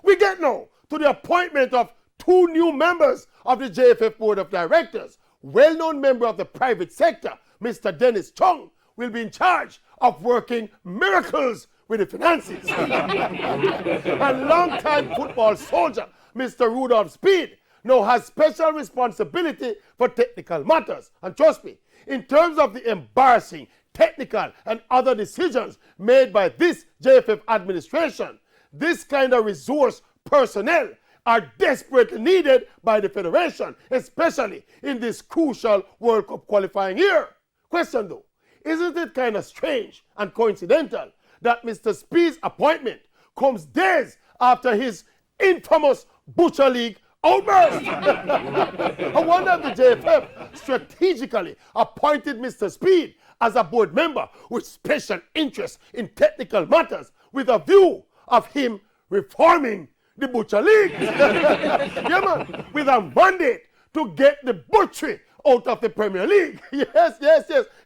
We get now to the appointment of 2 new members of the JFF Board of Directors. Well-known member of the private sector, Mr. Dennis Chung, will be in charge of working miracles with the finances. And long-time football soldier, Mr. Rudolph Speed, now has special responsibility for technical matters. And trust me, in terms of the embarrassing technical and other decisions made by this JFF administration, this kind of resource personnel are desperately needed by the Federation, especially in this crucial World Cup qualifying year. Question though, isn't it kind of strange and coincidental that Mr. Speed's appointment comes days after his infamous Butcher League outburst? I wonder if the JFF strategically appointed Mr. Speed as a board member with special interest in technical matters with a view of him reforming the Butcher League. Yeah, man, with a mandate to get the butchery out of the Premier League. Yes.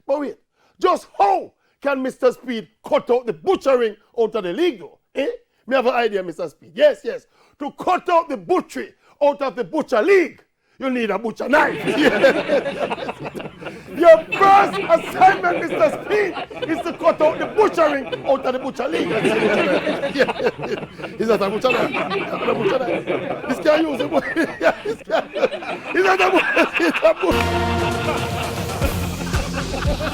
But wait, just how can Mr. Speed cut out the butchering out of the league though? Me have an idea, Mr. Speed. Yes. To cut out the butchery out of the Butcher League, you need a butcher knife. Your first assignment, Mr. Speed, is to cut out the butchering out of the Butcher League. Is that a butcher knife? Not a butcher knife. This guy use it. He's not a butcher.